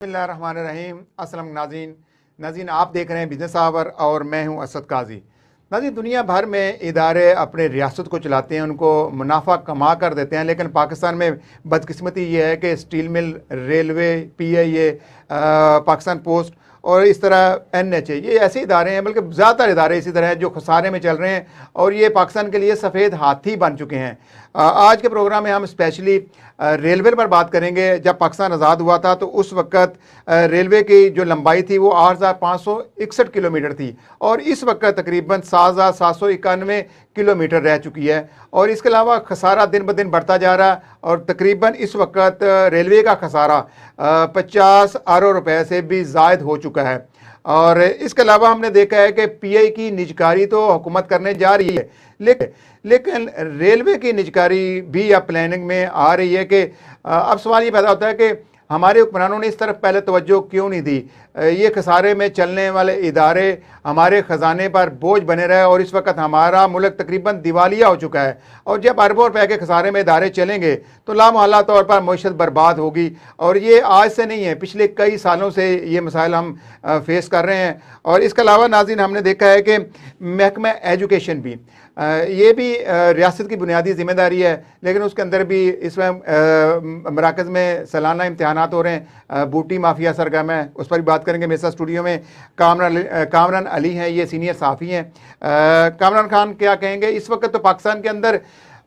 बिस्मिल्लाहिर्रहमानिर्रहीम। अस्सलाम नाज़रीन, आप देख रहे हैं बिजनेस आवर और मैं हूं असद काजी। नाज़रीन, दुनिया भर में इदारे अपने रियासत को चलाते हैं, उनको मुनाफा कमा कर देते हैं, लेकिन पाकिस्तान में बदकिस्मती ये है कि steel mill, railway, PIA, Pakistan post और इस तरह NHA, ये ऐसे इदारे हैं, बल्कि ज़्यादातर इदारे इसी तरह हैं जो खसारे में चल रहे हैं और ये पाकिस्तान के लिए सफ़ेद हाथी बन चुके हैं। आज के प्रोग्राम में हम स्पेशली रेलवे पर बात करेंगे। जब पाकिस्तान आज़ाद हुआ था तो उस वक़्त रेलवे की जो लंबाई थी वो 8,561 किलोमीटर थी और इस वक्त तकरीबन 7,791 किलोमीटर रह चुकी है। और इसके अलावा खसारा दिन ब दिन बढ़ता जा रहा है और तकरीबन इस वक्त रेलवे का खसारा 50 अरब रुपए से भी ज़ायद हो चुका है। और इसके अलावा हमने देखा है कि PI की निजकारी तो हुकूमत करने जा रही है, लेकिन रेलवे की निजकारी भी अब प्लानिंग में आ रही है कि अब सवाल ये पैदा होता है कि हमारे हुक्मरानों ने इस तरफ पहले तवज्जो क्यों नहीं दी। ये खसारे में चलने वाले इदारे हमारे ख़जाने पर बोझ बने रहे और इस वक्त हमारा मुल्क तकरीबन दिवालिया हो चुका है और जब अरबों रुपए के खसारे में इदारे चलेंगे तो लामहल्ला तौर पर मईशत बर्बाद होगी। और ये आज से नहीं है, पिछले कई सालों से ये मसाइल हम फेस कर रहे हैं। और इसके अलावा नाज़रीन, हमने देखा है कि महकमा एजुकेशन भी ये भी रियासत की बुनियादी जिम्मेदारी है, लेकिन उसके अंदर भी इसमें मराकज़ में सालाना इम्तहानात हो रहे हैं। बूटी माफिया सरगर्म है, उस पर भी बात करेंगे। मेरे साथ स्टूडियो में कामरान अली हैं, ये सीनियर साफ़ी हैं। कामरान खान, क्या कहेंगे, इस वक्त तो पाकिस्तान के अंदर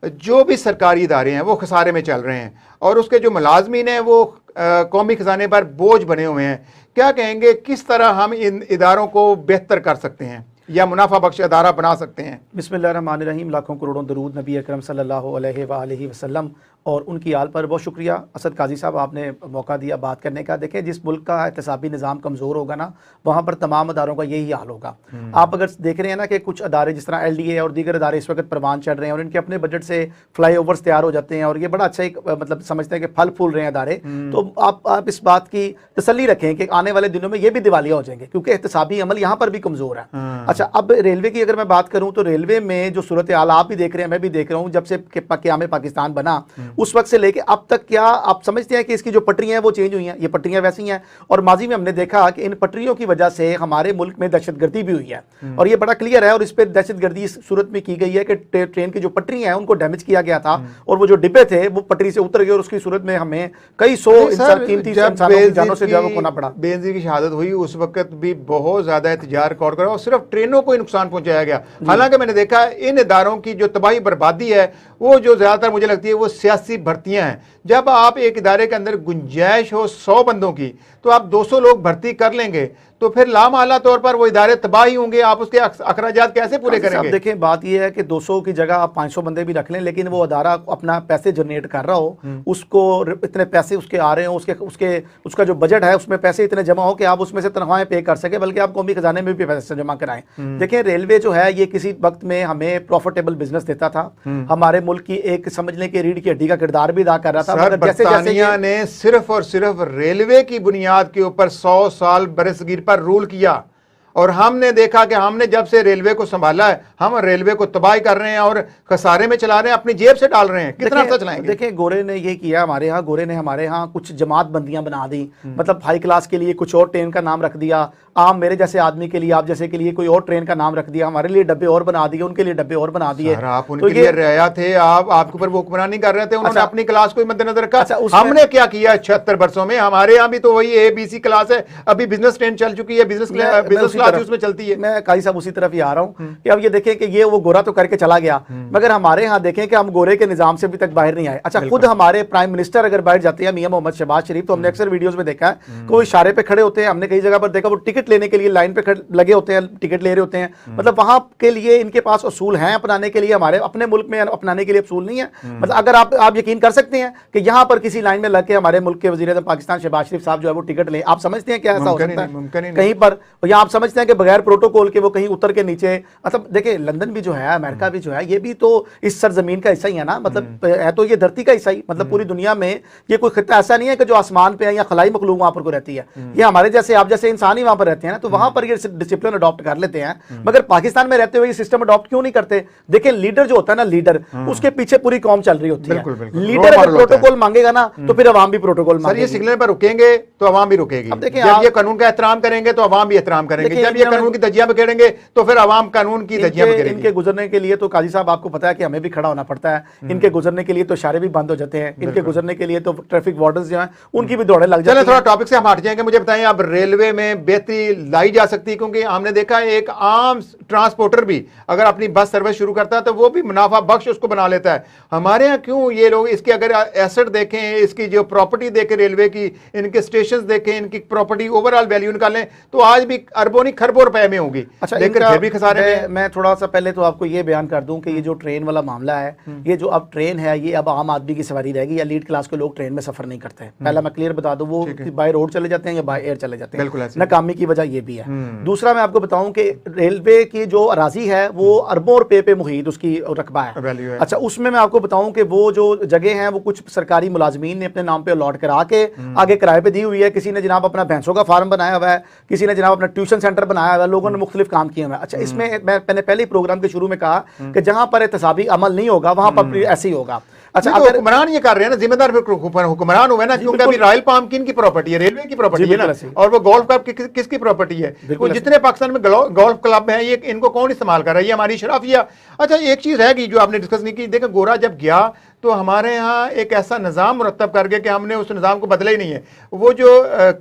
जो भी सरकारी इदारे हैं वो खसारे में चल रहे हैं और उसके जो मुलाजमीन हैं वो कौमी खजाने पर बोझ बने हुए हैं। क्या कहेंगे, किस तरह हम इन इदारों को बेहतर कर सकते हैं या मुनाफा बख्श अदारा बना सकते हैं? बिस्मिल्लाहिर्रहमानिर्रहीम। लाखों करोड़ों दरूद नबी अकरम सल्लल्लाहु अलैहि वसल्लम और उनकी आल पर बहुत शुक्रिया। असद काजी साहब, आपने मौका दिया बात करने का। देखें, जिस मुल्क का एहतसाबी निज़ाम कमज़ोर होगा ना, वहाँ पर तमाम अदारों का यही हाल होगा। आप अगर देख रहे हैं ना कि कुछ अदारे जिस तरह LDA और दीगर अदारे इस वक्त परवान चढ़ रहे हैं और इनके अपने बजट से फ्लाईओवर्स तैयार हो जाते हैं और ये बड़ा अच्छा एक मतलब समझते हैं कि फल फूल रहे हैं अदारे, तो आप इस बात की तसल्ली रखें कि आने वाले दिनों में ये भी दिवालिया हो जाएंगे क्योंकि एहतसाबी अमल यहाँ पर भी कमज़ोर है। अच्छा, अब रेलवे की अगर मैं बात करूँ तो रेलवे में जो सूरत हाल आप भी देख रहे हैं, मैं भी देख रहा हूँ, जब से क़याम पाकिस्तान बना उस वक्त से लेके अब तक, क्या आप समझते हैं कि इसकी जो पटरियां हैं वो चेंज हुई हैं? ये पटरियां वैसी हैं और माजी में हमने देखा कि इन पटरियों की वजह से हमारे मुल्क में दहशतगर्दी भी हुई है और ये बड़ा क्लियर है। और इस पर दहशतगर्दी इस सूरत में की गई है कि ट्रेन की जो पटरियां हैं उनको डैमेज किया गया था और वो जो डिब्बे थे वो पटरी से उतर गए और उसकी सूरत में हमें कई सौ कीमती इंसानों की जानों से जो खोना पड़ा। बेनज़ीर की शहादत हुई उस वक्त भी बहुत ज्यादा एहतजाज रिकॉर्ड करा और सिर्फ ट्रेनों को ही नुकसान पहुंचाया गया। हालांकि मैंने देखा इन इदारों की जो तबाही बर्बादी है वो जो ज्यादातर मुझे लगती है वो सियासी भर्तियां हैं। जब आप एक इदारे के अंदर गुंजाइश हो 100 बंदों की तो आप 200 लोग भर्ती कर लेंगे तो फिर लामहल्ला तौर पर वो इदारे तबाह ही होंगे। आप उसके अखराजात कैसे पूरे करेंगे? देखें, बात यह है कि 200 की जगह आप 500 बंदे भी रख लें, लेकिन वो अदारा अपना पैसे जनरेट कर रहा हो, उसको इतने पैसे उसके आ रहे हो, उसका जो बजट है उसमें पैसे इतने जमा हो कि आप उसमें से तनख्वाहें पे कर सके, बल्कि आप कौमी खजाने में भी पैसे जमा कराएं। देखें, रेलवे जो है ये किसी वक्त में हमें प्रॉफिटेबल बिजनेस देता था, हमारे मुल्क की एक समझ लें कि रीढ़ की हड्डी का किरदार भी अदा कर रहा था। बरतानिया ने सिर्फ और सिर्फ रेलवे की बुनियाद के ऊपर 100 साल बरसगीर पर रूल किया और हमने देखा कि हमने जब से रेलवे को संभाला है हम रेलवे को तबाही कर रहे हैं और खसारे में चला रहे हैं, अपनी जेब से डाल रहे हैं। कितना अर्सा चलाएंगे? देखें, गोरे ने ये किया हमारे यहाँ, गोरे ने हमारे यहाँ कुछ जमात बंदियां बना दी, मतलब हाई क्लास के लिए कुछ और ट्रेन का नाम रख दिया, आम मेरे जैसे आदमी के लिए, आप जैसे के लिए कोई और ट्रेन का नाम रख दिया, हमारे लिए डब्बे और बना दिए, उनके लिए डब्बे और बना दिए। आप उनके लिए रियाया थे, आपके ऊपर वो हुक्मरानी कर रहे थे, उन्होंने अपनी क्लास को मद्देनजर रखा। हमने क्या किया 76 वर्षों में? हमारे यहाँ भी तो वही ABC क्लास है, अभी बिजनेस ट्रेन चल चुकी है, बिजनेस क्लास उसमें चलती है। मैं काजी साहब उसी तरफ ही आ रहा हूँ कि अब ये देखें कि ये वो गोरा तो करके चला गया, मगर हमारे यहाँ देखें कि हम गोरे के निजाम से अभी तक बाहर नहीं आए। अच्छा, खुद हमारे प्राइम मिनिस्टर अगर बाहर जाते हैं, मियां मोहम्मद शहबाज शरीफ, तो हमने अक्सर वीडियोस में देखा है कि वो इशारे पे खड़े होते हैं। हमने कई जगह पर देखा वो टिकट लेने के लिए लाइन पे लगे होते हैं, टिकट ले रहे होते हैं। मतलब वहां के लिए इनके पास असूल हैं अपनाने के लिए, हमारे अपने मुल्क में अपनाने के लिए असूल नहीं है। मतलब अगर आप यकीन कर सकते हैं कि यहाँ पर किसी लाइन में लग के हमारे मुल्क के वज़ीर-ए-आज़म पाकिस्तान शहबाज शरीफ साहब जो है वो टिकट ले, आप समझते हैं क्या ऐसा हो सकता है कहीं पर? या आप समझते समझते हैं कि बगैर प्रोटोकॉल के वो कहीं उतर के नीचे, मतलब देखिए लंदन भी जो है, अमेरिका भी जो है, ये भी तो इस सरजमीन का हिस्सा ही है ना, मतलब है तो ये धरती का हिस्सा ही, मतलब पूरी दुनिया में ये कोई खिता ऐसा नहीं है कि जो आसमान पे है या खलाई मखलूक वहां पर कोई रहती है। ये हमारे जैसे आप जैसे इंसान ही वहां पर रहते हैं ना, तो वहां पर ये डिसिप्लिन अडॉप्ट कर लेते हैं। मगर पाकिस्तान में रहते हुए ये सिस्टम अडॉप्ट क्यों नहीं करते? देखिए लीडर जो होता है ना, लीडर, उसके पीछे पूरी कौम चल रही होती है। लीडर अगर प्रोटोकॉल मांगेगा ना तो फिर अवाम भी प्रोटोकॉल मांगेगी। ये सिग्नल पर रुकेंगे तो अवाम भी रुकेगी। अब देखिए जब ये कानून का एहतराम करेंगे तो अवाम भी एहतराम करेंगे, जब ये कानून की धज्जियां बिखेरेंगे तो फिर अवाम कानून की धज्जियां बिखेरेगी। इनके गुजरने के लिए तो काजी साहब आपको पता है कि हमें भी खड़ा होना पड़ता है, इनके गुजरने के लिए तो इशारे भी बंद हो जाते हैं, इनके गुजरने के लिए तो ट्रैफिक वार्डन्स जो हैं उनकी भी दौड़े लग जाती हैं। थोड़ा टॉपिक से हम हट जाएंगे। मुझे बताएं, अब रेलवे में बेहतरी लाई जा सकती है, क्योंकि हमने देखा एक आम ट्रांसपोर्टर भी अगर अपनी बस सर्विस शुरू करता है तो वो भी मुनाफा बख्श उसको बना लेता है। हमारे यहाँ क्यों ये लोग इसके अगर एसेट देखें, इसकी जो प्रॉपर्टी देखें रेलवे की, इनके स्टेशन देखें, इनकी प्रॉपर्टी ओवरऑल वैल्यू निकालें तो आज भी अरबों नहीं खरबों रुपए में होगी। अच्छा, लेकिन फिर भी खसारे में। मैं थोड़ा सा पहले तो आपको ये बयान कर दूं कि ये जो ट्रेन वाला मामला है, ये जो अब ट्रेन है ये अब आम आदमी की सवारी रहेगी, या लीड क्लास के लोग ट्रेन में सफर नहीं करते हैं। पहला मैं क्लियर बता दूं, वो बाय रोड चले जाते हैं या बाय एयर चले जाते हैं। नाकामी की वजह ये भी है। दूसरा मैं आपको बताऊं कि रेलवे की जो अराजी है वो अरबों रुपए पे मुहित उसकी रकबा है। अच्छा, उसमें मैं आपको बताऊं कि वो जो जगह है वो कुछ सरकारी मुलाजमीन ने अपने नाम पे अलॉट करा के आगे किराए पे दी हुई है। किसी ने जनाब अपना भैंसों का फार्म बनाया हुआ है, किसी ने जनाब अपना ट्यूशन सेंटर बनाया हुआ है, लोगों ने मुख्तलिफ काम किए हुए हैं। अच्छा, इसमें मैंने पहले ही प्रोग्राम के शुरू में कहा कि जहां पर एहतसाबी अमल नहीं होगा वहां पर ऐसे ही होगा। अच्छा, अगर हुक्मरान ये कर रहे हैं ना, जिम्मेदार हुक्मरान हुए ना, क्योंकि अभी रॉयल पाम किन की प्रॉपर्टी है? रेलवे की प्रॉपर्टी है ना, और वो गोल्फ क्लब किसकी प्रॉपर्टी है? वो जितने पाकिस्तान में गोल्फ क्लब हैं ये इनको कौन इस्तेमाल कर रहा है? ये हमारी शराफिया। अच्छा, एक चीज है जो आपने डिस्कस नहीं की, देखो गोरा जब गया तो हमारे यहाँ एक ऐसा निज़ाम मुरतब करके कि हमने उस निज़ाम को बदला ही नहीं है। वो जो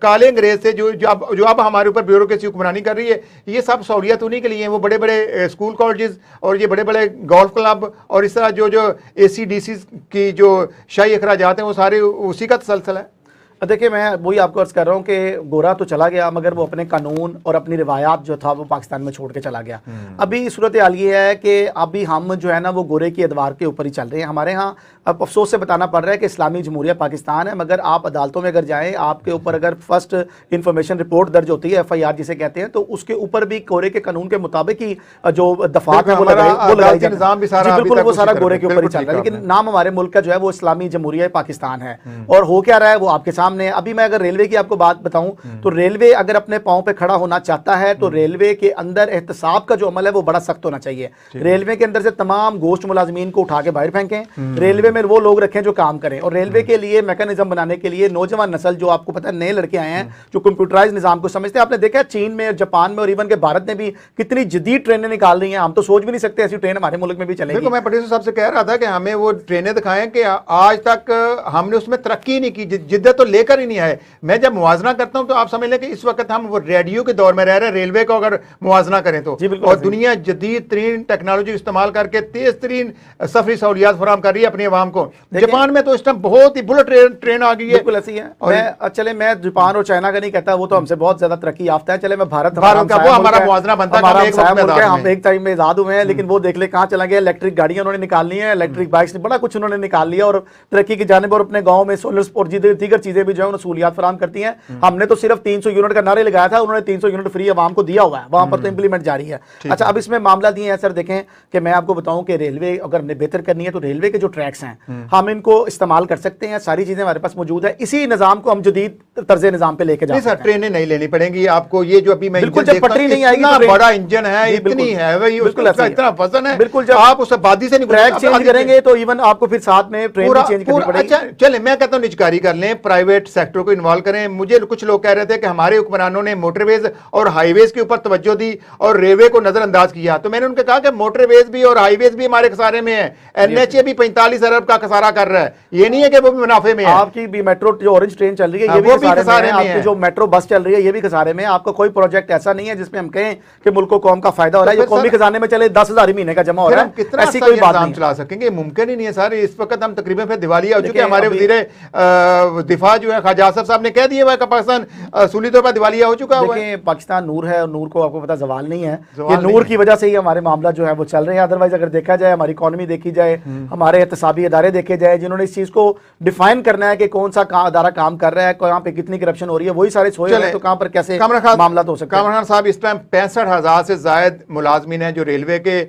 काले अंग्रेज से जो अब हमारे ऊपर ब्यूरोक्रेसी हुक्मरानी कर रही है, ये सब सहूलियत उन्हीं के लिए है। वो बड़े बड़े स्कूल कॉलेजेस और ये बड़े बड़े गोल्फ क्लब और इस तरह जो ACDC की जो शाही अखराजात हैं वो सारे उसी का तसलसल है। देखिए, मैं वही आपको अर्ज कर रहा हूँ कि गोरा तो चला गया मगर वो अपने कानून और अपनी रिवायात जो था वो पाकिस्तान में छोड़ के चला गया। अभी सूरत हाल ये है कि अभी हम जो है ना वो गोरे की अदवार के ऊपर ही चल रहे हैं। हमारे यहाँ अब अफसोस से बताना पड़ रहा है कि इस्लामी जमहूरिया पाकिस्तान है, मगर आप अदालतों में अगर जाएँ, आपके ऊपर अगर फर्स्ट इन्फॉर्मेशन रिपोर्ट दर्ज होती है, FIR जिसे कहते हैं, तो उसके ऊपर भी गोरे के कानून के मुताबिक ही जो दफात है वो लगाई जाती है। बिल्कुल, वो सारा गोरे के ऊपर ही चल रहा है, लेकिन नाम हमारे मुल्क का जो है वो इस्लामी जमहूरिया पाकिस्तान है। और हो क्या रहा है वो आपके सामने। अभी मैं अगर रेलवे की आपको बात बताऊं तो रेलवे अगर अपने पांव पे खड़ा होना चाहता है तो रेलवे के अंदर एहतसाब का जो अमल है वो बड़ा सख्त होना चाहिए। रेलवे के अंदर से तमाम गोश्त मुलाजमीन को उठा के बाहर फेंकें, रेलवे में वो लोग रखें जो काम करें, और रेलवे के लिए मैकेनिज्म बनाने के लिए नौजवान नस्ल जो आपको पता है नए लड़के आए हैं जो कंप्यूटराइज निजाम को समझते हैं। आपने देखा है चीन में, जापान में और इवन के भारत में भी कितनी जदीद ट्रेनें निकाल रही हैं। हम तो सोच भी नहीं सकते ऐसी ट्रेन हमारे मुल्क में भी चलेगी। मैं प्रोड्यूसर साहब से कह रहा था कि हमें वो ट्रेनें दिखाएं कि आज तक हमने उसमें तरक्की नहीं की, जिद्दत तो लेकर ही नहीं आए। मैं जब मुवाजना करता हूं तो आप समझ लें कि इस वक्त हम वो रेडियो के दौर में रह रहे हैं। रेलवे को अगर मुवाजना करें तो, और दुनिया जदीद तरीन टेक्नोलॉजी इस्तेमाल करके तेज तरीन सफरी सहूलियात फराम कर रही है अपनी आवाम को। जापान में तो इस टाइम बहुत ही बुलेट ट्रेन आ गई है। बिल्कुल ऐसी है। मैं जापान और चाइना का नहीं कहता, वो तो हमसे बहुत ज्यादा तरक्की याफ्ता है। चले मैं भारत का वो हमारा मुवाजना बनता है। हम एक टाइम में आजाद हुए हैं, लेकिन वो देख ले कहां चला गया। इलेक्ट्रिक गाड़ियां उन्होंने निकालनी है, इलेक्ट्रिक बाइक्स, बड़ा कुछ उन्होंने निकाल लिया, और तरक्की की जानिब और अपने गांव में सोलर और दीगर चीजें भी जो है सहूलियात फराम करती हैं। हमने तो सिर्फ 300 यूनिट का नारे लगाया था, उन्होंने 300 यूनिट फ्री आवाम को दिया हुआ है, वहां पर तो इंप्लीमेंट जारी है। अच्छा, अब इसमें मामला दिए हैं सर, देखें कि मैं आपको बताऊं कि रेलवे अगर बेहतर करनी है तो रेलवे के जो ट्रैक्स हैं हम इनको इस्तेमाल कर सकते हैं, सारी चीजें हमारे पास मौजूद है। इसी निजाम को हम जदीद तर्ज निजाम पे लेके जाते हैं। ट्रेनें नहीं लेनी पड़ेंगी आपको। ये जो अभी मैं बिल्कुल जब पटरी नहीं आएगी, बड़ा इंजन है, इतनी है, इतना वजन है, बिल्कुल जब आप उस आबादी से ट्रैक चेंज करेंगे तो इवन आपको फिर साथ में ट्रेन भी चेंज करनी पड़ेगी। अच्छा, चले मैं कहता हूं निजकारी कर लें, प्राइवेट सेक्टर को इन्वॉल्व करें। मुझे कुछ लोग कह रहे थे कि हमारे हुक्मरानों ने मोटरवेज और हाईवेज के ऊपर तवज्जो दी और रेलवे को नजरअंदाज किया। तो मैंने उनके कहा कि मोटरवेज भी और हाईवेज भी हमारे खसारे में है। NHA भी 45 अरब का खसारा कर रहा है, ये नहीं है कि वो भी मुनाफे में है। आपकी भी मेट्रो जो ऑरेंज ट्रेन चल रही है ये भी खसारे में है, आपकी जो मेट्रो बस चल रही है ये भी खसारे में है। आपका कोई प्रोजेक्ट ऐसा नहीं है जिसमें हम कहें कि मुल्क को कौम का फायदा हो रहा है। ये कौमी खजाने में चले 10,000 महीने का जमा हो रहा है, कितना ऐसी कोई बात नहीं चला सकेंगे, मुमकिन ही नहीं है सर। इस वक्त हम तकरीबन फिर दिवालिया हो चुके हैं। हमारे वजीर दिफा जो है ख्वाजा आसिफ साहब ने कह दिया हुआ कि पाकिस्तान असूली तौर पर दिवालिया हो चुका हुआ है। देखिए पाकिस्तान नूर है और नूर को आपको पता जवाल नहीं है, जवाल ये नहीं नूर है। की वजह से ही हमारे मामला जो है वो चल रहे हैं। अदरवाइज अगर देखा जाए, हमारी इकॉनमी देखी जाए, हमारे एहतसाबी इदारे देखे जाए, जिन्होंने इस चीज को डिफाइन करना है कि कौन सा अदारा काम कर रहा है, कहाँ पे कितनी करप्शन हो रही है, वही सारे सोए हुए हैं, तो कहाँ पर कैसे मामला हो सकता है। कामरान खान साहब, इस टाइम 65,000 से जायद मुलाजमीन हैं जो रेलवे के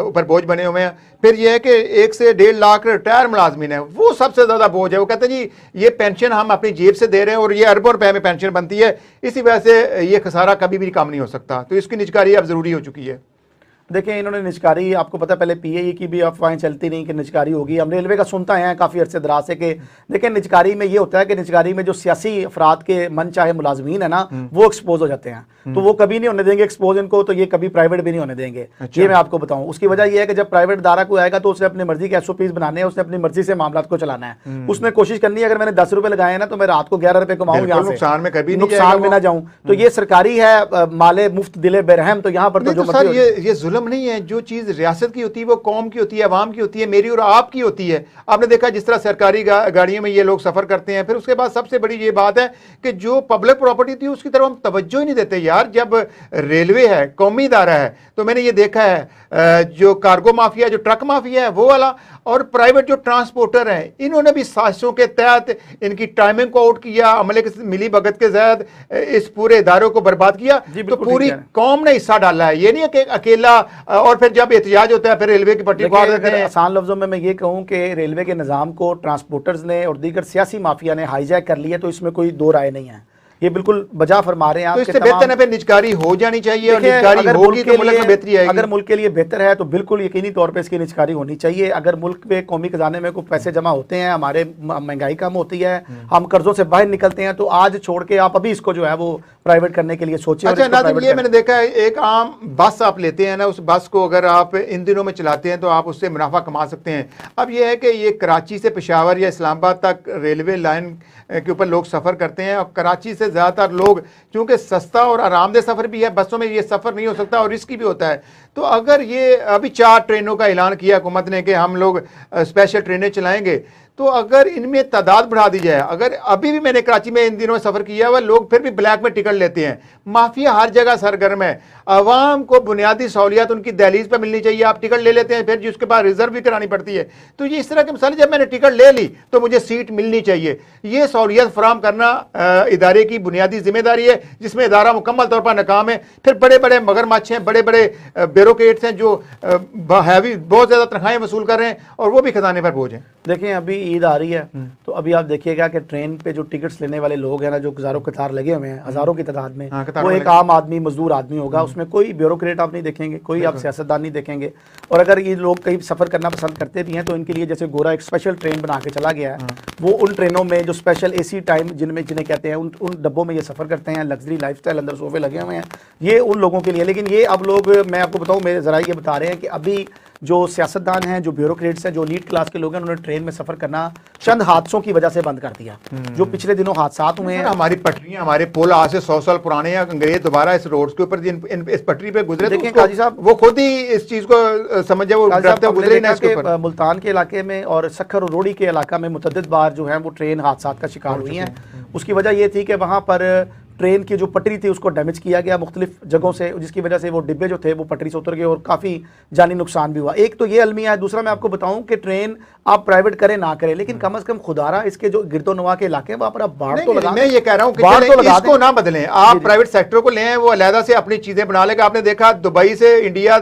ऊपर बोझ बने हुए हैं। फिर यह है कि 1 से 1.5 लाख रिटायर मुलाजमीन है, वो सबसे ज्यादा बोझ है। वो कहते हैं जी ये पेंशन हम अपनी जेब से दे रहे हैं और ये अरबों रुपए में पेंशन बनती है, इसी वजह से ये खसारा कभी भी कम नहीं हो सकता। तो इसकी निजकारी अब जरूरी हो चुकी है। देखिए इन्होंने निजकारी, आपको पता है पहले पीएई की भी अफवाहें चलती नहीं कि निजकारी होगी, हम रेलवे का सुनता है काफ़ी अरसे दराज से कि देखिए निजकारी में ये होता है कि निजकारी में जो सियासी अफराद के मन चाहे मुलाजमीन है ना, वो एक्सपोज हो जाते हैं, तो वो कभी नहीं होने देंगे एक्सपोज इनको, तो ये कभी प्राइवेट भी नहीं होने देंगे। अच्छा। ये मैं आपको बताऊं, उसकी वजह यह है कि जब प्राइवेट दारा को आएगा तो उसने अपनी मर्जी के एसओपीज बनाने हैं, उसने अपनी मर्जी से मामला को चलाना है, उसने कोशिश करनी है अगर मैंने 10 रुपए लगाए ना तो मैं रात को 11 रुपए कमाऊं, यहाँ से नुकसान में कभी नुकसान में ना जाऊं। तो ये सरकारी है, माले मुफ्त दिले बेरहम, तो यहाँ पर तो जो सर ये जुल्म नहीं है। जो चीज रियासत की होती है वो कौम की होती है, अवाम की होती है, मेरी और आपकी होती है। आपने देखा जिस तरह सरकारी गाड़ियों में ये लोग सफर करते हैं। फिर उसके बाद सबसे बड़ी ये बात है कि जो पब्लिक प्रॉपर्टी थी उसकी तरफ हम तवज्जो ही नहीं देते यार। जब रेलवे है, कौमी इदारा है, तो मैंने ये देखा है जो कार्गो माफिया, जो ट्रक माफिया है वो वाला, और प्राइवेट जो ट्रांसपोर्टर हैं, इन्होंने भी साजिशों के तहत इनकी टाइमिंग को आउट किया, अमले के मिली भगत के तहत इस पूरे इदारों को बर्बाद किया। तो पूरी कौम ने हिस्सा डाला है, ये नहीं है कि अकेला। और फिर जब एहतजाज होता है फिर रेलवे की पट्टी फाड़ देते हैं। आसान लफ्जों में मैं ये कहूं कि रेलवे के निज़ाम को ट्रांसपोर्टर्स ने और दीगर सियासी माफिया ने हाईजैक कर लिया, तो इसमें कोई दो राय नहीं है, ये बिल्कुल बजा फरमा रहे हैं आप। तो इससे बेहतर है फिर निजकारी हो जानी चाहिए, और निजकारी होगी तो मुल्क में बेहतरी आएगी। अगर मुल्क के लिए बेहतर है तो बिल्कुल यकीनी तौर पे इसकी निजकारी होनी चाहिए। अगर मुल्क में कौमी खजाने में कोई पैसे जमा होते हैं, हमारे महंगाई कम होती है, हम कर्जों से बाहर निकलते हैं, तो आज छोड़ के आप अभी इसको जो है वो प्राइवेट करने के लिए सोचिए। अच्छा नाज़िम, ये मैंने देखा है, एक आम बस आप लेते हैं ना, उस बस को अगर आप इन दिनों में चलाते हैं तो आप उससे मुनाफा कमा सकते हैं। अब ये है कि ये कराची से पेशावर या इस्लामाबाद तक रेलवे लाइन के ऊपर लोग सफ़र करते हैं, और कराची से ज़्यादातर लोग, चूँकि सस्ता और आरामदेह सफ़र भी है, बसों में ये सफ़र नहीं हो सकता और रिस्की भी होता है। तो अगर ये अभी 4 ट्रेनों का ऐलान किया हुकूमत ने कि हम लोग स्पेशल ट्रेनें चलाएंगे, तो अगर इनमें तादाद बढ़ा दी जाए, अगर अभी भी मैंने कराची में इन दिनों सफ़र किया हुआ, लोग फिर भी ब्लैक में टिकट लेते हैं। माफिया हर जगह सरगर्म है। आवाम को बुनियादी सहूलियात उनकी दहलीज पर मिलनी चाहिए, आप टिकट ले लेते हैं, फिर जिसके बाद रिजर्व भी करानी पड़ती है। तो ये इस तरह के मसाले, जब मैंने टिकट ले ली तो मुझे सीट मिलनी चाहिए। ये सहूलियत फराम करना इदारे की बुनियादी जिम्मेदारी है, जिसमें इदारा मुकम्मल तौर पर नाकाम है। फिर बड़े बड़े मगरमच्छ हैं, बड़े बड़े ब्यूरोक्रेट्स हैं जो हैवी बहुत ज़्यादा तनख्वाहें वसूल कर रहे हैं, और वो भी खजाने पर बोझ हैं। देखिए अभी ईद आ रही है, तो अभी आप देखिएगा कि ट्रेन पे जो टिकट्स लेने वाले लोग हैं ना, जो हज़ारों कतार लगे हुए हैं, हज़ारों की तादाद में, वो एक आम आदमी, मजदूर आदमी होगा। उसमें कोई ब्यूरोक्रेट आप नहीं देखेंगे, कोई आप सियासतदान नहीं देखेंगे। और अगर ये लोग कहीं सफ़र करना पसंद करते भी हैं तो इनके लिए जैसे गोरा एक स्पेशल ट्रेन बना के चला गया है, वो उन ट्रेनों में जो स्पेशल AC टाइम जिन्हें कहते हैं, उन डब्बों में ये सफ़र करते हैं। लग्जरी लाइफस्टाइल, अंदर सोफे लगे हुए हैं, ये उन लोगों के लिए। लेकिन ये अब लोग, मैं आपको बताऊँ, मेरे ज़रा ये बता रहे हैं कि अभी जो सियासतदान हैं, जो ब्यूरोक्रेट्स हैं, जो लीड क्लास के लोग हैं, उन्होंने ट्रेन में सफ़र करना चंद हादसों की वजह से बंद कर दिया। जो पिछले दिनों हादसात हुए हैं, हमारी पटरियां, हमारे पुल आज से 100 साल पुराने हैं, अंग्रेज दोबारा इस रोड के ऊपर इस पटरी पे गुजरे, देखिए काजी साहब, वो खुद ही इस चीज को समझे, वो डरते गुजरे ना इसके ऊपर। मुल्तान के इलाके में और सखर और रोड़ी के इलाका में मुतअद्दिद बार जो है वो ट्रेन हादसात का शिकार हुई हैं। उसकी वजह ये थी कि वहाँ पर ट्रेन की जो पटरी थी उसको डैमेज किया गया मुख्तलिफ जगहों से, जिसकी वजह से वो डिब्बे जो थे वो पटरी से उतर गए और काफ़ी जानी नुकसान भी हुआ। एक तो ये अलमिया है। दूसरा मैं आपको बताऊं कि ट्रेन आप प्राइवेट करें ना करें, लेकिन कम से कम खुदारा इसके जो गिरदोनवा के इलाके हैं वहाँ पर आप बाढ़ तो लगा, मैं ये कह रहा हूँ कि इसको ना बदलें, आप प्राइवेट सेक्टर को लें, वो अलहदा से अपनी चीज़ें बना लेगा। आपने देखा दुबई से इंडिया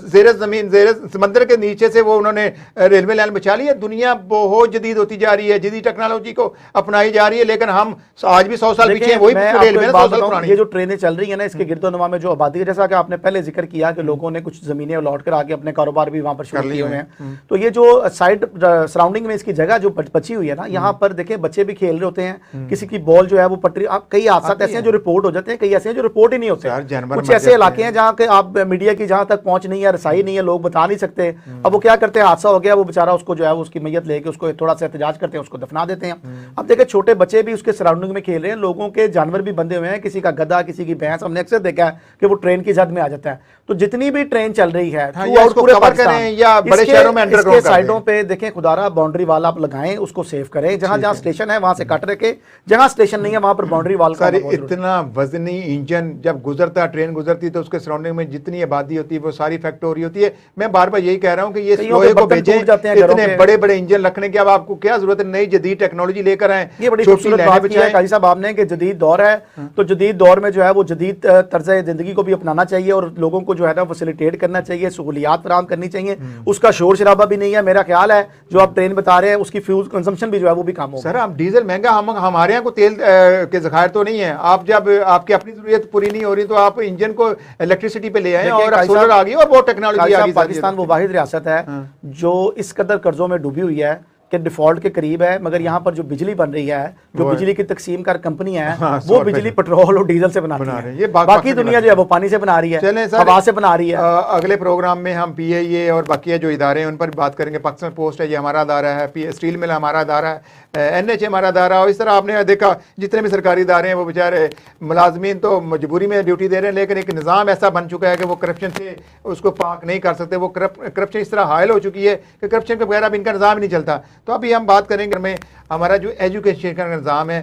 ज़ेर ज़मीन, ज़ेर समंदर के नीचे से वो उन्होंने रेलवे लाइन बचा ली है। दुनिया बहुत जदीद होती जा रही है, जदीद टेक्नोलॉजी को अपनाई जा रही है, लेकिन हम आज भी 100 साल पीछे, वही रेलवे 100 साल पुरानी। ये जो ट्रेनें चल रही है ना, इसके गिरदोनवा में जो आबादी है, जैसा कि आपने पहले जिक्र किया कि लोगों ने कुछ जमीनें लौट कर आके अपने कारोबार भी वहां पर शुरू किए हुए हैं, तो ये जो साइड सराउंडिंग में इसकी जगह जो बची हुई है ना, यहाँ पर देखें बच्चे भी खेल रहे होते हैं, किसी की बॉल जो है वो पटरी, कई हादसा ऐसे हैं जो रिपोर्ट हो जाते हैं, कई ऐसे हैं जो रिपोर्ट ही नहीं होते। कुछ ऐसे इलाके हैं जहाँ के आप मीडिया की जहाँ तक पहुंच नहीं है, रसाई नहीं है, लोग बता नहीं सकते। अब वो क्या करते हैं, हादसा हो गया, वो बेचारा उसको जो है उसकी मैयत लेके उसको थोड़ा सा एहतजाज करते हैं, उसको दफना देते हैं। अब देखें छोटे बच्चे भी उसके सराउंडिंग में खेल रहे हैं, लोगों के जानवर जानवर भी बंधे हुए हैं, किसी का गधा, किसी की भैंस, हमने अक्सर देखा है कि वो ट्रेन की जद में आ जाता है। तो जितनी भी ट्रेन चल रही है पूरे पाकिस्तान या बड़े शहरों में अंडरग्राउंड साइडों पे देखें, खुदारा बाउंड्री वाल आप लगाएं, उसको सेव करें, जहां जहां स्टेशन है वहां से कट रखे, जहां स्टेशन नहीं है वहां पर बाउंड्री वाल का। इतना वजनी इंजन जब गुजरता, ट्रेन गुजरती तो उसके सराउंडिंग में जितनी आबादी होती है वो सारी इफेक्ट हो रही होती है। मैं बार बार यही कह रहा हूं कि ये लोहे को भेजें, इतने बड़े बड़े इंजन रखने की अब आपको क्या जरूरत है, नई जदीद टेक्नोलॉजी लेकर आए। ये बड़ी खूबसूरत बात की है काजी साहब आपने कि जदीद दौर है, तो जदीद दौर में जो है वो जदीद तर्ज जिंदगी को भी अपनाना चाहिए और लोगों को जो है ना फैसिलिटेट करना चाहिए, सहूलियात फराहम करनी चाहिए। उसका शोर शराबा भी नहीं है। मेरा ख्याल है जो आप ट्रेन बता रहे हैं उसकी फ्यूल कंजम्पशन भी जो है वो भी कम होगा। सर हम डीजल महंगा, हमारे यहाँ को तेल के जखायर तो नहीं है। आप जब आपकी अपनी जरूरत पूरी नहीं हो रही तो आप इंजन को इलेक्ट्रिसिटी पे ले आए और सोलर आ गई और वो टेक्नोलॉजी आ गई। पाकिस्तान वो वाहिद रियासत है जो इस कदर कर्जों में डूबी हुई है कि डिफॉल्ट के करीब है, मगर यहाँ पर जो बिजली बन रही है, जो बिजली की तकसीम कर कंपनी है, वो बिजली पेट्रोल और डीजल से बनाती है। ये बाकी दुनिया जो है वो पानी से बना रही है, हवा से बना रही है। अगले प्रोग्राम में हम PIA और बाकी जो इदारे हैं उन पर बात करेंगे। पाकिस्तान पोस्ट है, ये हमारा अदारा है, स्टील मिल हमारा अदारा है, NH हमारा अदारा। और इस तरह आपने देखा जितने भी सरकारी इदारे हैं वो बेचारे मुलाजमीन तो मजबूरी में ड्यूटी दे रहे हैं, लेकिन एक निज़ाम ऐसा बन चुका है कि वो करप्शन से उसको पाक नहीं कर सकते। वो करप्शन इस तरह हायल हो चुकी है कि करप्शन के बगैर अब इनका निज़ाम ही नहीं चलता। तो अभी हम बात करेंगे में हमारा जो एजुकेशन का निज़ाम है,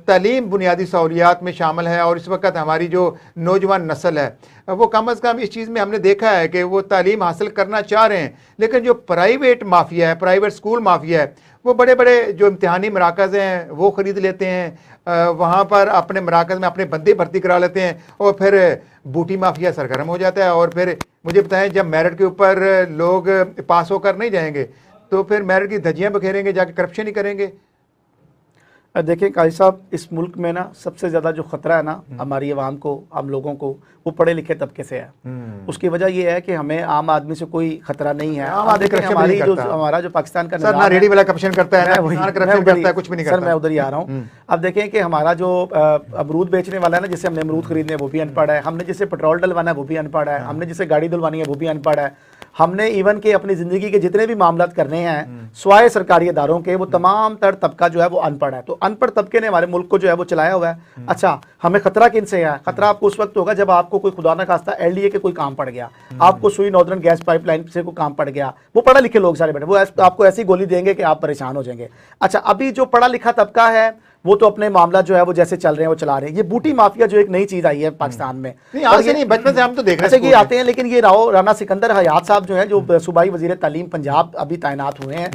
तालीम बुनियादी सहूलियात में शामिल है। और इस वक्त हमारी जो नौजवान नस्ल है वो कम अज़ कम इस चीज़ में हमने देखा है कि वो तालीम हासिल करना चाह रहे हैं, लेकिन जो प्राइवेट माफिया है, प्राइवेट स्कूल माफिया है, वो बड़े बड़े जो इम्तिहानी मराकज़ हैं वो ख़रीद लेते हैं, वहाँ पर अपने मराकज़ में अपने बंदे भर्ती करा लेते हैं और फिर बूटी माफिया सरगर्म हो जाता है। और फिर मुझे बताएं, जब मेरिट के ऊपर लोग पास होकर नहीं जाएंगे तो फिर मेरिट की धज्जियाँ बखेरेंगे, जाके करप्शन ही करेंगे। देखें काजी साहब, इस मुल्क में ना सबसे ज़्यादा जो ख़तरा है ना हमारी आवाम को, हम लोगों को, वो पढ़े लिखे तबके से है। उसकी वजह ये है कि हमें आम आदमी से कोई खतरा नहीं है। हमारा जो पाकिस्तान का सर, ना रेडी वाला करप्शन करता है, ना करप्शन करता है, कुछ भी नहीं करता। सर मैं उधर ही आ रहा हूँ। अब देखें कि हमारा जो अमरूद बेचने वाला है ना, जिससे हमने अमरूद खरीदने हैं वो भी अनपढ़ है, हमने जिससे पेट्रोल डलवाना है वो भी अनपढ़ है, हमने जिससे गाड़ी धुलवानी है वो भी अनपढ़ है, हमने इवन के अपनी ज़िंदगी के जितने भी मामलात करने हैं स्वाय सरकारी इदारों के, वो तमाम तर तबका जो है वो अनपढ़ है। तो अनपढ़ तबके ने हमारे मुल्क को जो है वो चलाया हुआ है। अच्छा, हमें खतरा किन से है? खतरा आपको उस वक्त होगा जब आपको कोई खुदा ना खास्ता LDA के कोई काम पड़ गया, आपको सुई नॉर्दर्न गैस पाइपलाइन से कोई काम पड़ गया, वो पढ़ा लिखे लोग सारे बैठे, वो आपको ऐसी गोली देंगे कि आप परेशान हो जाएंगे। अच्छा, अभी जो पढ़ा लिखा तबका है वो तो अपने मामला जो है वो जैसे चल रहे हैं वो चला रहे हैं। ये बूटी माफिया जो एक नई चीज आई है पाकिस्तान में, नहीं बचपन से हम तो देख रहे हैं, ये आते हैं, लेकिन ये राना सिकंदर हयात साहब जो है, जो सूबाई वजीर तालीम पंजाब अभी तैनात हुए हैं,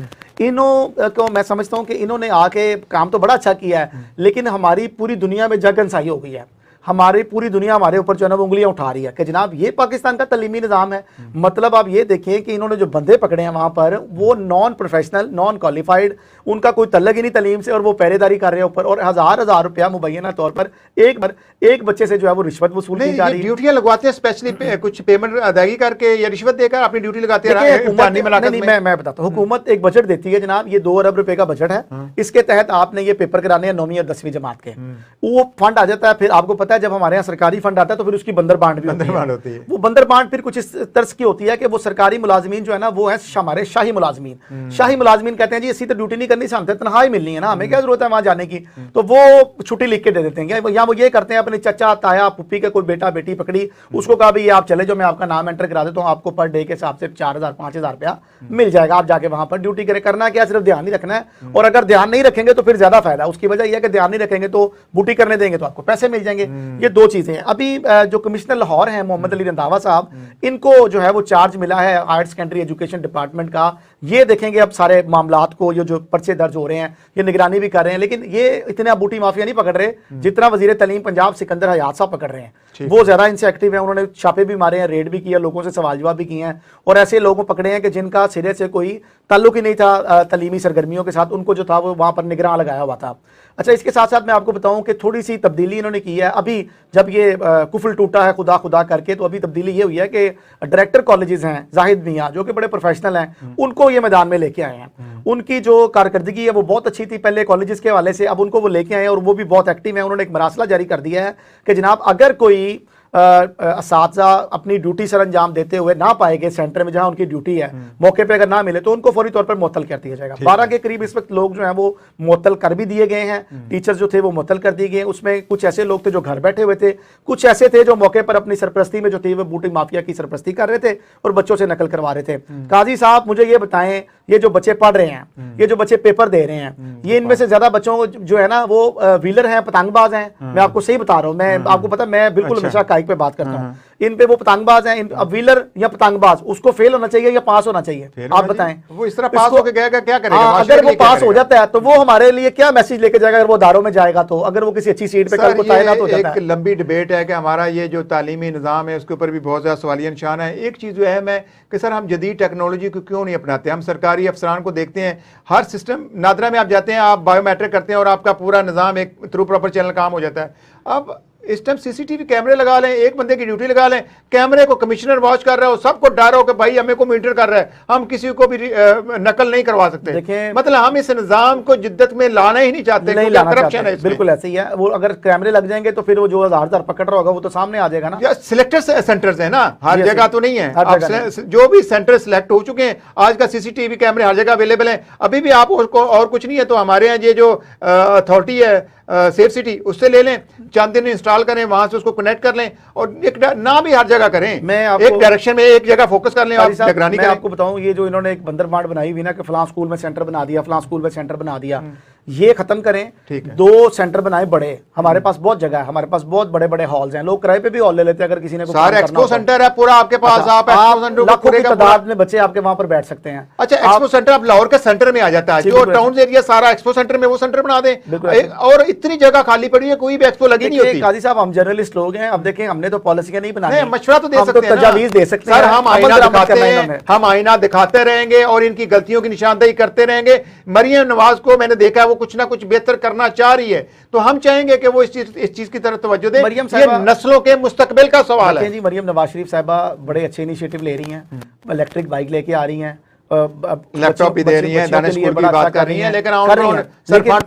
को मैं समझता हूँ कि इन्होंने आके काम तो बड़ा अच्छा किया है, लेकिन हमारी पूरी दुनिया में जगनसाई हो गई है। हमारी पूरी दुनिया हमारे ऊपर जो है ना वो उंगलियां उठा रही है कि जनाब ये पाकिस्तान का तालीमी निज़ाम है। मतलब आप ये देखिए कि इन्होंने जो बंदे पकड़े हैं वहाँ पर, वो नॉन प्रोफेशनल, नॉन क्वालिफाइड, उनका कोई तल्लक ही नहीं तालीम से, और वो पहरेदारी कर रहे हैं ऊपर, और हज़ार रुपया मुबैना तौर पर एक बच्चे से जो है वो रिश्वत वसूल की जा रही है। ड्यूटियाँ लगवाते हैं स्पेशली कुछ पेमेंट अदायगी करके या रिश्वत देकर अपनी ड्यूटी लगाते हैं। मैं बताता हूँ, हुकूमत एक बजट देती है जनाब, ये 2 अरब रुपए का बजट है, इसके तहत आपने ये पेपर कराने हैं 9वीं और 10वीं जमात के, वो फंड आ जाता है। फिर आपको पता है जब हमारे यहाँ सरकारी फंड आता है तो फिर उसकी बंदर बांट भी होती है। वो बंदर बांट फिर कुछ इस तर्ज की होती है कि वो सरकारी मुलाजमीन जो है ना वो है हमारे शाही मुलाजमीन। शाही मुलाजमीन कहते हैं जी इसी तो ड्यूटी नहीं करनी, हमसे तनख्वाही मिलनी है ना, हमें क्या जरूरत है वहां जाने की, तो वो छुट्टी लिख के दे देते हैं। या वो ये करते हैं, अपने चचा ताया पुप्पी का कोई बेटा बेटी पकड़ी, उसको कहा भी आप चले जाओ, मैं आपका नाम एंटर करा देता हूँ, आपको पर डे के हिसाब से 4000 5000 रुपया मिल जाएगा, आप जाके वहां पर ड्यूटी करना क्या, सिर्फ ध्यान नहीं रखना है। और अगर ध्यान नहीं रखेंगे तो फिर ज्यादा फायदा। उसकी वजह यह है कि ध्यान नहीं रखेंगे तो ड्यूटी करने देंगे तो आपको पैसे मिल जाएंगे। ये 2 चीजें हैं। अभी जो कमिश्नर लाहौर हैं मोहम्मद अली रंधावा साहब, इनको जो है वो चार्ज मिला है हायर सेकेंडरी एजुकेशन डिपार्टमेंट का। ये देखेंगे अब सारे मामलात को, ये जो पर्चे दर्ज हो रहे हैं ये निगरानी भी कर रहे हैं, लेकिन ये इतना बूटी माफिया नहीं पकड़ रहे जितना वजीर तालीम पंजाब सिकंदर हयात साहब पकड़ रहे हैं। वो ज्यादा इनसे एक्टिव है, उन्होंने छापे भी मारे हैं, रेड भी किया, लोगों से सवाल जवाब भी किए हैं, और ऐसे लोगों पकड़े हैं कि जिनका सिरे से कोई ताल्लुक ही नहीं था तालीमी सरगर्मियों के साथ, उनको जो था वो वहां पर निगरान लगाया हुआ था। अच्छा, इसके साथ साथ मैं आपको बताऊं कि थोड़ी सी तब्दीली इन्होंने की है। अभी जब ये कुफल टूटा है खुदा खुदा करके, तो अभी तब्दीली ये हुई है कि डायरेक्टर कॉलेजेस हैं जाहिद मियां, जो कि बड़े प्रोफेशनल हैं, उनको ये मैदान में लेके आए हैं। उनकी जो कारकर्दगी है वो बहुत अच्छी थी पहले कॉलेजेस के हवाले से, अब उनको वो लेके आए हैं और वो भी बहुत एक्टिव है। उन्होंने एक मरासला जारी कर दिया है कि जनाब अगर कोई असातिज़ा अपनी ड्यूटी सर अंजाम देते हुए ना पाएंगे सेंटर में जहां उनकी ड्यूटी है, मौके पे अगर ना मिले तो उनको फौरी तौर पर मुअत्तल कर दिया जाएगा। 12 के करीब इस वक्त लोग जो हैं वो मुअत्तल कर भी दिए गए हैं, टीचर्स जो थे वो मुअत्तल कर दिए गए। उसमें कुछ ऐसे लोग थे जो घर बैठे हुए थे, कुछ ऐसे थे जो मौके पर अपनी सरपरस्ती में जो थी वो बूटी माफिया की सरपरस्ती कर रहे थे और बच्चों से नकल करवा रहे थे। काजी साहब मुझे ये बताएं, ये जो बच्चे पढ़ रहे हैं, ये जो बच्चे पेपर दे रहे हैं, ये इनमें से ज्यादा बच्चों जो है ना वो व्हीलर हैं, पतंगबाज हैं। मैं आपको सही बता रहा हूँ, मैं आपको पता, मैं बिल्कुल हमेशा काइक पे बात करता हूँ। इन पे वो पतंगबाज हैं, अब व्हीलर या पतंगबाज, उसको फेल होना चाहिए या पास होना चाहिए? आप बताएं। वो इस तरह पास होकर गया क्या करेगा? अगर वो पास हो जाता है तो वो हमारे लिए क्या मैसेज लेके जाएगा? अगर वो दारों में जाएगा तो, अगर वो किसी अच्छी सीट पे कल को तैनात हो जाता है। एक लंबी डिबेट है कि हमारा ये जो तालीमी निज़ाम है उसके ऊपर भी बहुत ज़्यादा सवालिया निशान है। एक चीज़ जो है मैं कि सर हम जदीद टेक्नोलॉजी को क्यों नहीं अपनाते? हम सरकारी अफसरान को देखते हैं, हर सिस्टम, नादरा में आप जाते हैं, आप बायोमेट्रिक करते हैं और आपका पूरा निज़ाम एक थ्रू प्रॉपर चैनल काम हो जाता है। अब इस टाइम सीसीटीवी कैमरे लगा लें, एक बंदे की ड्यूटी लगा लें, कैमरे को कमिश्नर वॉच कर रहा है, सबको डर हो कि भाई हमें को मॉनिटर कर रहा है, हम किसी को भी नकल नहीं करवा सकते। मतलब हम इस निजाम को जिद्दत में लाना ही नहीं चाहते, नहीं लाना चाहते। बिल्कुल ऐसे ही है। वो अगर कैमरे लग जाएंगे तो फिर वो जो हजार पकड़ रहा होगा वो तो सामने आ जाएगा ना। सिलेक्टेड सेंटर्स है ना, हर जगह तो नहीं है। जो भी सेंटर सिलेक्ट हो चुके हैं, आज का सीसीटीवी कैमरे हर जगह अवेलेबल है। अभी भी आप उसको और कुछ नहीं है तो हमारे यहाँ ये जो अथॉरिटी है सेफ सिटी, उससे ले लें, चंद दिन इंस्टॉल करें, वहां से उसको कनेक्ट कर लें और एक ना भी हर जगह करें, मैं एक डायरेक्शन में एक जगह फोकस कर लें। आप निगरानी करें। मैं आपको बताऊं, ये जो इन्होंने एक बंदरबांट बनाई हुई ना कि फलां स्कूल में सेंटर बना दिया, फलां स्कूल में सेंटर बना दिया, ये खत्म करें। 2 सेंटर बनाए बड़े, हमारे पास बहुत जगह है, हमारे पास बहुत बड़े बड़े हॉल्स हैं, लोग किराए पे भी हॉल ले लेते हैं। अगर किसी ने सारे एक्सपो सेंटर है पूरा आपके पास, आप लाखों की तादाद में बच्चे आपके वहां पर बैठ सकते हैं। अच्छा, एक्सपो सेंटर अब लाहौर के सेंटर में आ जाता है, जो टाउन एरिया सारा एक्सपो सेंटर में, वो सेंटर बना दें। और इतनी जगह खाली पड़ी है, कोई भी एक्सपो लगी नहीं होती। काजी साहब हम जर्नलिस्ट लोग हैं, अब देखें हमने तो पॉलिसियां नहीं बनाई, मशवरा तो दे सकते हैं, तजावीज दे सकते हैं। हम आईना दिखाते रहेंगे और इनकी गलतियों की निशानदेही करते रहेंगे। मरियम नवाज को मैंने देखा है वो कुछ ना कुछ बेहतर करना चाह रही है, तो हम चाहेंगे कि वो इस चीज की तरफ तवज्जो दें। ये नस्लों के मुस्तकबिल का सवाल है जी। मरियम नवाज शरीफ साहबा बड़े अच्छे इनिशिएटिव ले रही हैं, इलेक्ट्रिक बाइक लेके आ रही हैं, लैपटॉप भी दे रही हैं, दानिश स्कूल की बात कर रही हैं,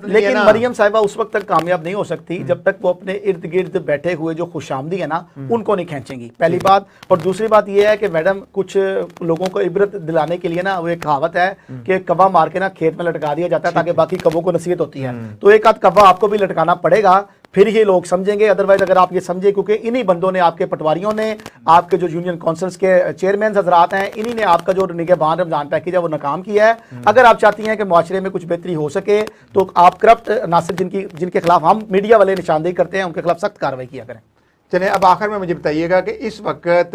लेकिन मरियम साहिबा उस वक्त तक कामयाब नहीं हो सकती जब तक वो अपने इर्द गिर्द बैठे हुए जो खुशामदी है ना उनको नहीं खींचेंगी, पहली बात। और दूसरी बात ये है कि मैडम कुछ लोगों को इबरत दिलाने के लिए ना वो एक कहावत है कि कब्बा मार के ना खेत में लटका दिया जाता है ताकि बाकी कब्बों को नसीहत होती है। तो एक आध कब्बा आपको भी लटकाना पड़ेगा, फिर ये लोग समझेंगे। अदरवाइज अगर आप ये समझे, क्योंकि इन्हीं बंदों ने, आपके पटवारियों ने, आपके जो यूनियन काउंसिल्स के चेयरमैन हजरात हैं, इन्हीं ने आपका जो निगहबान रमजान पैकेज है वो नाकाम किया है। अगर आप चाहती हैं कि मुआशरे में कुछ बेहतरी हो सके तो आप करप्ट नासिर जिनके खिलाफ हम मीडिया वाले निशानदेही करते हैं उनके खिलाफ सख्त कार्रवाई किया करें। चलिए, अब आखिर में मुझे बताइएगा कि इस वक्त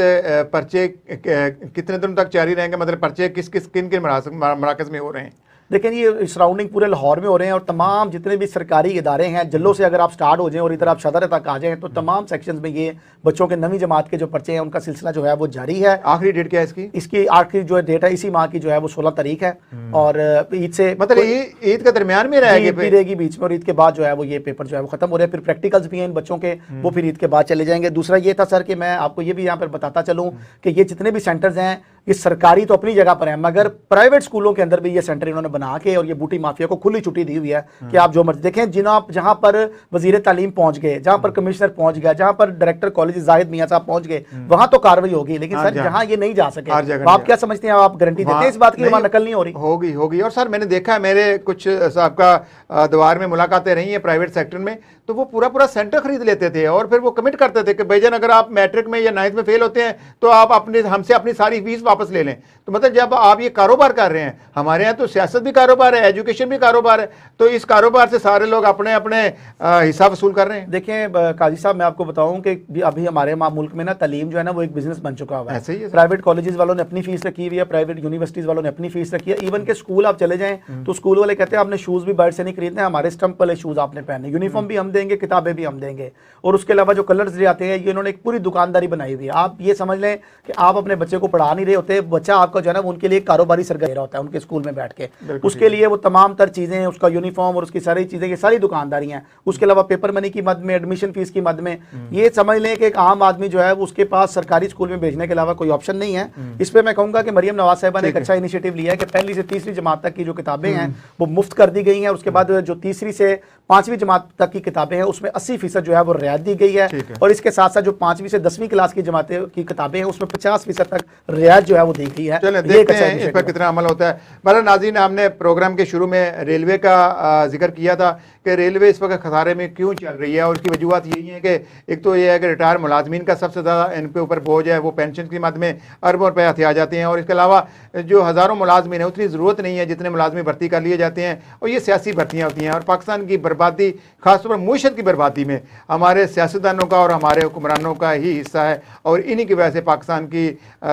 पर्चे कितने दिनों तक जारी रहेंगे? मतलब पर्चे किन किन मराकज़ में हो रहे हैं? देखें, ये सराउंडिंग पूरे लाहौर में हो रहे हैं और तमाम जितने भी सरकारी इदारे हैं, जल्लों से अगर आप स्टार्ट हो जाएं और इधर आप सदर तक आ जाएं तो तमाम सेक्शंस में ये बच्चों के नवी जमात के जो पर्चे हैं उनका सिलसिला जो है वो जारी है। आखिरी डेट क्या है इसकी? इसकी आखिरी जो डेट है इसी माह की जो है वो 16 तारीख है और ईद से, मतलब ईद के दरमियान में रहेगी बीच में, और ईद के बाद जो है वो ये पेपर जो है वो खत्म हो रहे हैं। फिर प्रैक्टिकल्स भी हैं इन बच्चों के, वो फिर ईद के बाद चले जाएंगे। दूसरा ये था सर कि मैं आपको ये भी यहाँ पर बताता चलूँ कि ये जितने भी सेंटर्स हैं ये सरकारी तो अपनी जगह पर है, मगर प्राइवेट स्कूलों के अंदर भी ये सेंटर इन्होंने बना के और ये बूटी माफिया को खुली छुट्टी दी हुई है कि आप जो मर्जी देखें। जहां पर वजीर तालीम पहुंच गए, जहां पर कमिश्नर पहुंच गया, जहां पर डायरेक्टर कॉलेज जाहिद मियां साहब पहुंच गए, वहां तो कार्रवाई होगी। लेकिन सर जहां ये नहीं जा सके, आप क्या समझते हैं, आप गारंटी देते हैं इस बात की वहां नकल नहीं हो रही? होगी। और सर मैंने देखा है, मेरे कुछ आपका द्वार में मुलाकातें रही हैं प्राइवेट सेक्टर में, तो वो पूरा सेंटर खरीद लेते थे और फिर वो कमिट करते थे कि भाईजान अगर आप मैट्रिक में या 9th में फेल होते हैं तो आप हमसे अपनी सारी फीस वापस ले लें। तो मतलब जब आप ये कारोबार कर रहे हैं, हमारे यहाँ तो सियासत भी कारोबार है, एजुकेशन भी कारोबार है, तो इस कारोबार से सारे लोग अपने अपने हिस्सा वसूल कर रहे हैं। देखें काजी साहब, मैं आपको बताऊं कि अभी हमारे मुल्क में ना तालीम जो है ना वो एक बिजनेस बन चुका हुआ है। ऐसे ही प्राइवेट कॉलेजेस वालों ने अपनी फीस रखी हुई है, प्राइवेट यूनिवर्सिटीज वालों ने अपनी फीस रखी है। इवन के स्कूल आप चले जाएं तो स्कूल वाले कहते हैं आपने शूज भी बाहर से नहीं खरीदने, हमारे स्टंप वाले शूज आपने पहने, यूनिफॉर्म भी हम देंगे, किताबें भी हम देंगे, और उसके अलावा जो कलर्स ले आते हैं ये इन्होंने एक पूरी दुकानदारी बनाई हुई है। आप ये समझ लें कि आप अपने बच्चे को पढ़ा नहीं रहे होते होते, बच्चा आपका जो है ना वो उनके लिए कारोबारी सरगर्मी होता है उनके स्कूल में बैठ के। बिल्कुल उसके लिए वो तमाम तर चीज़ें, उसका यूनिफॉर्म और उसकी सारी चीज़ें, ये सारी दुकानदारी हैं। उसके अलावा पेपर मनी की मद में, एडमिशन फीस की मद में, ये समझ लें कि एक आम आदमी जो है वो उसके पास सरकारी स्कूल में भेजने के अलावा कोई ऑप्शन नहीं है। इस पर मैं कहूँगा कि मरियम नवाज साहिबा ने एक अच्छा इनिशिएटिव लिया है कि पहली से तीसरी जमात तक की जो किताबें हैं वो मुफ्त कर दी गई हैं। उसके बाद जो तीसरी से पांचवीं जमात तक की किताबें हैं उसमें 80% जो है वो रियायत दी गई है। और इसके साथ साथ जो 5वीं से 10वीं क्लास की जमातें की किताबें हैं उसमें 50% तक रियायत जो है वो दी गई है। चलें देखते हैं इस पर कितना अमल होता है। बहरहाल नाज़रीन, हमने प्रोग्राम के शुरू में रेलवे का जिक्र किया था कि रेलवे इस वक्त खसारे में क्यों चल रही है, और उसकी वजूहत यही है कि एक तो ये है कि रिटायर मुलाजमीन का सबसे ज़्यादा इन पे ऊपर बोझ है, वो पेंशन की मद में अरबों रुपये हथिया जाते हैं, और इसके अलावा जो हज़ारों मुलाजमीन है उतनी ज़रूरत नहीं है जितने मुलाजमी भर्ती कर लिए जाते हैं, और ये सियासी भर्तियाँ होती हैं। और पाकिस्तान की बर्बादी, खासतौर पर मुईशत की बर्बादी में हमारे सियासतदानों का और हमारे हुक्मरानों का ही हिस्सा है, और इन्हीं की वजह से पाकिस्तान की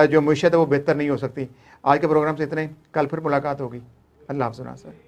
जो मुईशत है वो बेहतर नहीं हो सकती। आज के प्रोग्राम से इतना ही, कल फिर मुलाकात होगी। अल्लाह हाफ़िज़।